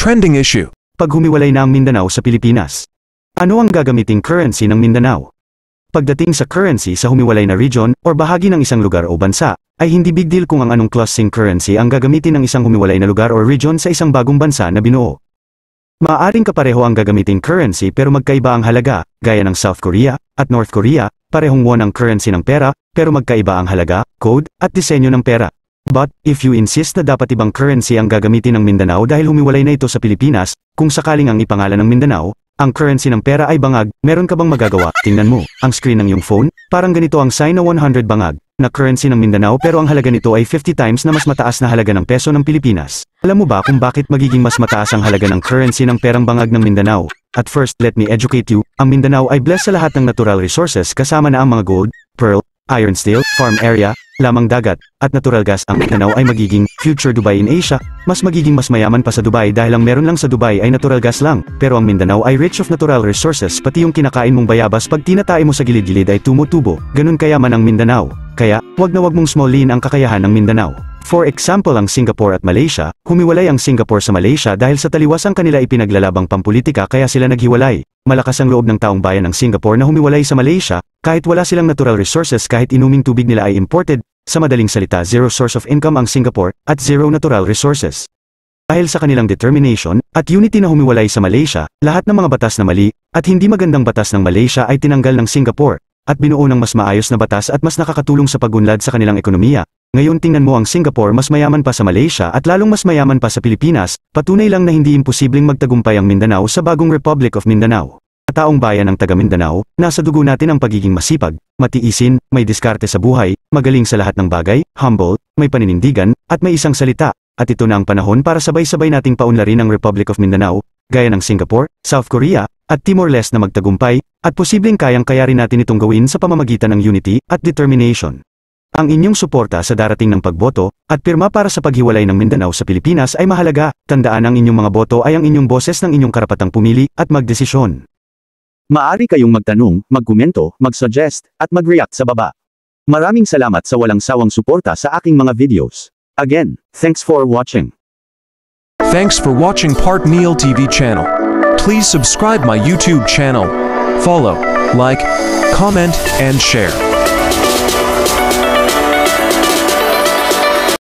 Trending issue. Pag humiwalay na ang Mindanao sa Pilipinas. Ano ang gagamiting currency ng Mindanao? Pagdating sa currency sa humiwalay na region or bahagi ng isang lugar o bansa, ay hindi big deal kung ang anong classing currency ang gagamitin ng isang humiwalay na lugar or region sa isang bagong bansa na binuo. Maaaring kapareho ang gagamiting currency pero magkaiba ang halaga, gaya ng South Korea at North Korea, parehong won ang currency ng pera, pero magkaiba ang halaga, code, at disenyo ng pera. But, if you insist na dapat ibang currency ang gagamitin ng Mindanao dahil humiwalay na ito sa Pilipinas, kung sakaling ang ipangalan ng Mindanao, ang currency ng pera ay bangag, meron ka bang magagawa? Tingnan mo, ang screen ng iyong phone, parang ganito ang sign na 100 bangag, na currency ng Mindanao pero ang halaga nito ay 50 times na mas mataas na halaga ng peso ng Pilipinas. Alam mo ba kung bakit magiging mas mataas ang halaga ng currency ng perang bangag ng Mindanao? At first, let me educate you, ang Mindanao ay blessed sa lahat ng natural resources kasama na ang mga gold, pearl, iron steel, farm area, lamang dagat, at natural gas. Ang Mindanao ay magiging future Dubai in Asia, mas magiging mas mayaman pa sa Dubai dahil ang meron lang sa Dubai ay natural gas lang, pero ang Mindanao ay rich of natural resources pati yung kinakain mong bayabas pag tinatay mo sa gilid-gilid ay tumutubo, ganun kayaman ang Mindanao. Kaya, wag na wag mong smallin ang kakayahan ng Mindanao. For example ang Singapore at Malaysia, humiwalay ang Singapore sa Malaysia dahil sa taliwas ang kanila ipinaglalabang pampulitika kaya sila naghiwalay. Malakas ang loob ng taong bayan ng Singapore na humiwalay sa Malaysia, kahit wala silang natural resources kahit inuming tubig nila ay imported, sa madaling salita zero source of income ang Singapore, at zero natural resources. Dahil sa kanilang determination, at unity na humiwalay sa Malaysia, lahat ng mga batas na mali, at hindi magandang batas ng Malaysia ay tinanggal ng Singapore, at binuo ng mas maayos na batas at mas nakakatulong sa pagunlad sa kanilang ekonomiya. Ngayon tingnan mo ang Singapore mas mayaman pa sa Malaysia at lalong mas mayaman pa sa Pilipinas, patunay lang na hindi imposibleng magtagumpay ang Mindanao sa bagong Republic of Mindanao. Sa taong bayan ng taga Mindanao, nasa dugo natin ang pagiging masipag, matiisin, may diskarte sa buhay, magaling sa lahat ng bagay, humble, may paninindigan, at may isang salita, at ito na ang panahon para sabay-sabay nating paunlarin ang Republic of Mindanao, gaya ng Singapore, South Korea, at Timor-Leste na magtagumpay, at posibleng kayang-kaya rin natin itong gawin sa pamamagitan ng unity at determination. Ang inyong suporta sa darating ng pagboto, at pirma para sa paghiwalay ng Mindanao sa Pilipinas ay mahalaga. Tandaan ang inyong mga boto ay ang inyong boses ng inyong karapatang pumili at magdesisyon. Maaari kayong magtanong, magkomento, mag-suggest, at mag-react sa baba. Maraming salamat sa walang sawang suporta sa aking mga videos. Again, thanks for watching. Thanks for watching Part Neil TV channel. Please subscribe my YouTube channel. Follow, like, comment, and share.